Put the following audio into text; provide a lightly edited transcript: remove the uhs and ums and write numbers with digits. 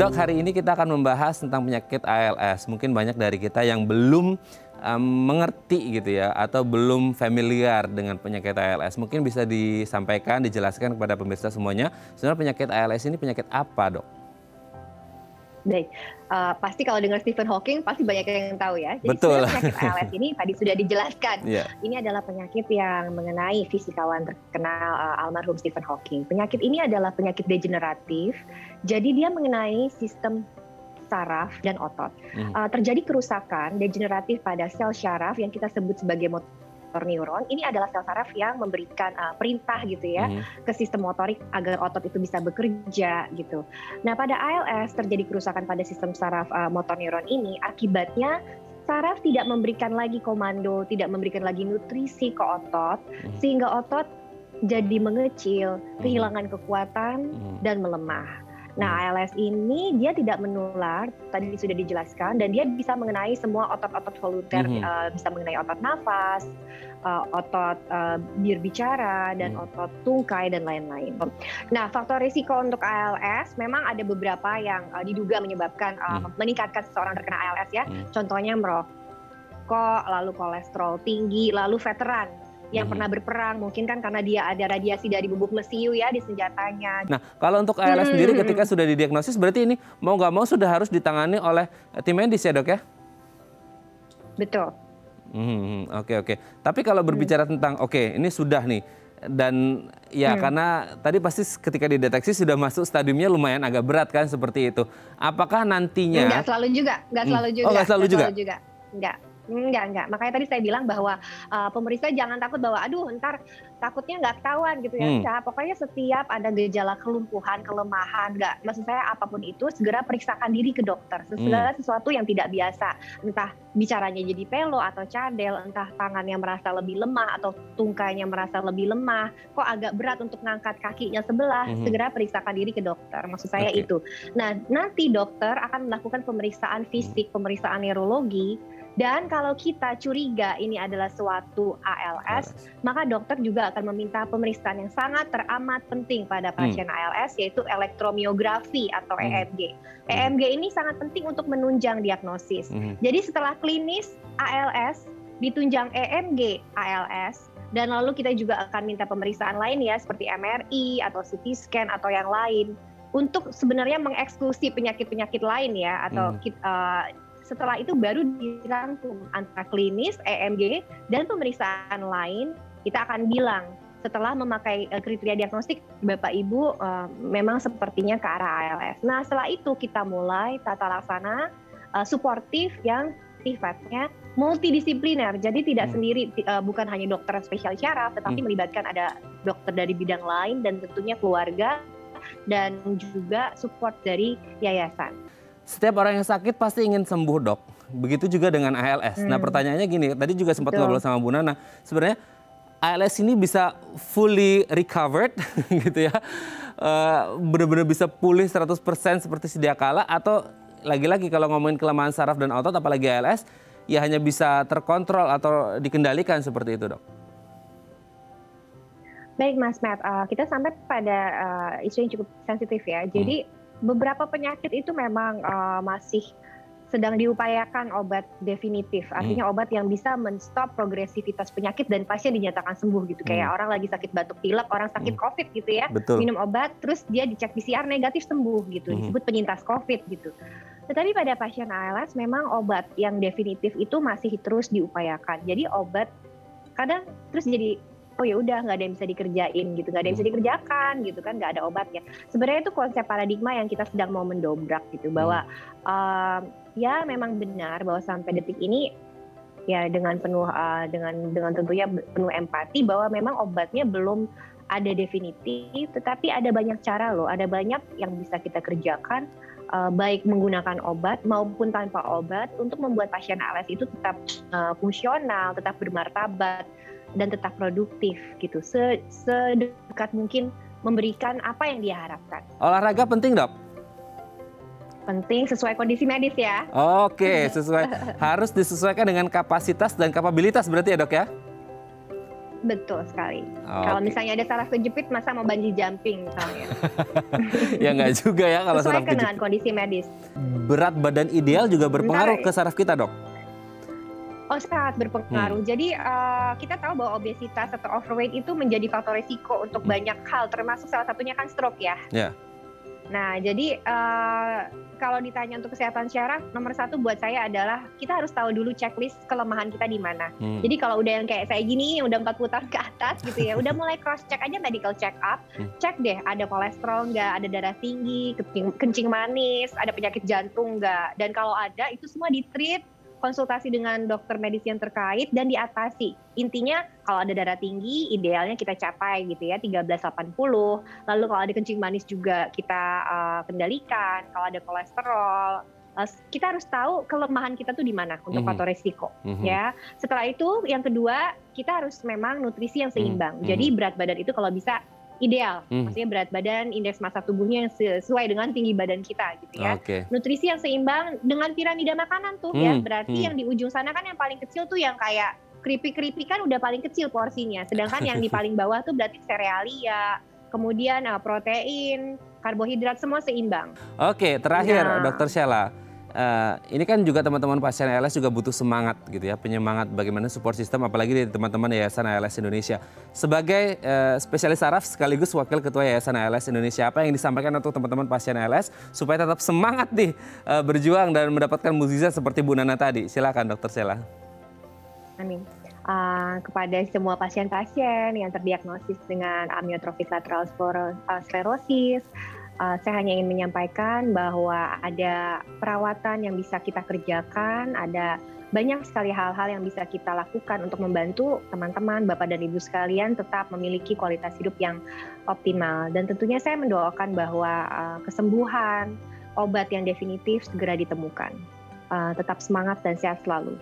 Dok, hari ini kita akan membahas tentang penyakit ALS. Mungkin banyak dari kita yang belum mengerti gitu ya, atau belum familiar dengan penyakit ALS. Mungkin bisa disampaikan, dijelaskan kepada pemirsa semuanya, sebenarnya penyakit ALS ini penyakit apa, Dok? Baik, pasti kalau dengar Stephen Hawking pasti banyak yang tahu ya. Jadi Betul. penyakit ALS ini tadi sudah dijelaskan. Yeah. Ini adalah penyakit yang mengenai fisikawan terkenal almarhum Stephen Hawking. Penyakit ini adalah penyakit degeneratif. Jadi dia mengenai sistem saraf dan otot. Terjadi kerusakan degeneratif pada sel syaraf yang kita sebut sebagai motor neuron. Ini adalah sel saraf yang memberikan perintah gitu ya ke sistem motorik agar otot itu bisa bekerja gitu. Nah, pada ALS terjadi kerusakan pada sistem saraf motor neuron ini, akibatnya saraf tidak memberikan lagi komando, tidak memberikan lagi nutrisi ke otot, sehingga otot jadi mengecil, kehilangan kekuatan dan melemah. Nah, ALS ini dia tidak menular, tadi sudah dijelaskan, dan dia bisa mengenai semua otot-otot volunteer, bisa mengenai otot nafas, otot berbicara, dan otot tungkai, dan lain-lain. Nah, faktor risiko untuk ALS memang ada beberapa yang diduga menyebabkan meningkatkan seseorang terkena ALS ya. Contohnya merokok, lalu kolesterol tinggi, lalu veteran yang pernah berperang, mungkin kan karena dia ada radiasi dari bubuk mesiu ya di senjatanya. Nah, kalau untuk ALS sendiri ketika sudah didiagnosis, berarti ini mau nggak mau sudah harus ditangani oleh tim medis ya, Dok ya? Betul. Oke. Tapi kalau berbicara tentang, ini sudah nih, dan ya karena tadi pasti ketika dideteksi sudah masuk stadiumnya lumayan agak berat kan, seperti itu. Apakah nantinya? Nggak selalu juga. Oh, nggak selalu juga? Enggak. Makanya tadi saya bilang bahwa pemeriksa jangan takut bahwa aduh ntar takutnya nggak ketahuan gitu ya. Nah, pokoknya setiap ada gejala kelumpuhan, kelemahan, maksud saya apapun itu segera periksakan diri ke dokter. Segala sesuatu yang tidak biasa, entah bicaranya jadi pelo atau cadel, entah tangannya merasa lebih lemah atau tungkainya merasa lebih lemah, kok agak berat untuk ngangkat kakinya sebelah, segera periksakan diri ke dokter. Maksud saya itu. Nah, nanti dokter akan melakukan pemeriksaan fisik, pemeriksaan neurologi. Dan kalau kita curiga ini adalah suatu ALS, maka dokter juga akan meminta pemeriksaan yang sangat teramat penting pada pasien ALS, yaitu elektromiografi atau EMG. EMG ini sangat penting untuk menunjang diagnosis. Jadi setelah klinis ALS, ditunjang EMG ALS, dan lalu kita juga akan minta pemeriksaan lain ya, seperti MRI atau CT scan atau yang lain, untuk sebenarnya mengeksklusi penyakit-penyakit lain ya, atau setelah itu baru dirangkum antara klinis, EMG, dan pemeriksaan lain. Kita akan bilang setelah memakai kriteria diagnostik, Bapak Ibu memang sepertinya ke arah ALS. Nah, setelah itu kita mulai tata laksana suportif yang sifatnya multidisipliner. Jadi tidak sendiri, bukan hanya dokter spesialis syaraf, tetapi melibatkan ada dokter dari bidang lain dan tentunya keluarga dan juga support dari yayasan. Setiap orang yang sakit pasti ingin sembuh, Dok. Begitu juga dengan ALS. Nah, pertanyaannya gini, tadi juga sempat ngobrol sama Bu Nana. Sebenarnya ALS ini bisa fully recovered gitu ya. Benar-benar bisa pulih 100% seperti sedia kala, atau lagi-lagi kalau ngomongin kelemahan saraf dan otot apalagi ALS, ya hanya bisa terkontrol atau dikendalikan seperti itu, Dok? Baik, Mas Matt, kita sampai pada isu yang cukup sensitif ya. Jadi beberapa penyakit itu memang masih sedang diupayakan obat definitif, artinya obat yang bisa men-stop progresivitas penyakit dan pasien dinyatakan sembuh gitu. Kayak orang lagi sakit batuk pilek, orang sakit COVID gitu ya, minum obat, terus dia dicek PCR negatif sembuh gitu, disebut penyintas COVID gitu. Tetapi pada pasien ALS memang obat yang definitif itu masih terus diupayakan. Jadi obat kadang terus jadi oh ya udah nggak ada yang bisa dikerjain gitu, nggak ada yang bisa dikerjakan gitu kan, nggak ada obatnya. Sebenarnya itu konsep paradigma yang kita sedang mau mendobrak gitu, bahwa ya memang benar bahwa sampai detik ini ya dengan penuh dengan tentunya penuh empati bahwa memang obatnya belum ada definitif, tetapi ada banyak cara loh, ada banyak yang bisa kita kerjakan baik menggunakan obat maupun tanpa obat untuk membuat pasien ALS itu tetap fungsional, tetap bermartabat, dan tetap produktif gitu, sedekat mungkin memberikan apa yang dia harapkan. Olahraga penting, Dok? Penting, sesuai kondisi medis ya. Oke, harus disesuaikan dengan kapasitas dan kapabilitas berarti ya, Dok ya? Betul sekali. Oh, Kalau oke. misalnya ada saraf kejepit, masa mau bungee jumping misalnya. Ya nggak juga ya kalau saraf Sesuaikan dengan kejepit. kondisi medis. Berat badan ideal juga berpengaruh Ntar ke saraf kita, Dok? Oh, sangat berpengaruh. Jadi kita tahu bahwa obesitas atau overweight itu menjadi faktor risiko untuk banyak hal, termasuk salah satunya kan stroke ya. Ya. Nah, jadi kalau ditanya untuk kesehatan syaraf, nomor satu buat saya adalah kita harus tahu dulu checklist kelemahan kita di mana. Jadi kalau udah yang kayak saya gini, udah 40 tahun ke atas gitu ya, udah mulai cross check aja medical check up, cek deh ada kolesterol nggak, ada darah tinggi, kencing manis, ada penyakit jantung nggak, dan kalau ada itu semua di-treat, konsultasi dengan dokter medis yang terkait dan diatasi. Intinya kalau ada darah tinggi idealnya kita capai gitu ya 1380. Lalu kalau ada kencing manis juga kita kendalikan. Kalau ada kolesterol, kita harus tahu kelemahan kita tuh di mana untuk faktor risiko ya. Setelah itu yang kedua kita harus memang nutrisi yang seimbang. Jadi berat badan itu kalau bisa ideal, maksudnya berat badan, indeks massa tubuhnya yang sesuai dengan tinggi badan kita gitu ya. Nutrisi yang seimbang dengan piramida makanan tuh ya, berarti yang di ujung sana kan yang paling kecil tuh yang kayak keripik-keripik kan udah paling kecil porsinya, sedangkan yang di paling bawah tuh berarti serealia, kemudian protein, karbohidrat semua seimbang. Oke, terakhir Dokter Sheila. Ini kan juga teman-teman pasien ALS juga butuh semangat gitu ya, penyemangat bagaimana support system apalagi dari teman-teman Yayasan ALS Indonesia. Sebagai spesialis saraf sekaligus wakil ketua Yayasan ALS Indonesia, apa yang disampaikan untuk teman-teman pasien ALS supaya tetap semangat nih berjuang dan mendapatkan mukjizat seperti Bu Nana tadi. Silakan Dokter Sheila. Amin. Kepada semua pasien-pasien yang terdiagnosis dengan amyotrophic lateral sclerosis, saya hanya ingin menyampaikan bahwa ada perawatan yang bisa kita kerjakan, ada banyak sekali hal-hal yang bisa kita lakukan untuk membantu teman-teman, Bapak dan Ibu sekalian tetap memiliki kualitas hidup yang optimal. Dan tentunya saya mendoakan bahwa kesembuhan, obat yang definitif segera ditemukan. Tetap semangat dan sehat selalu.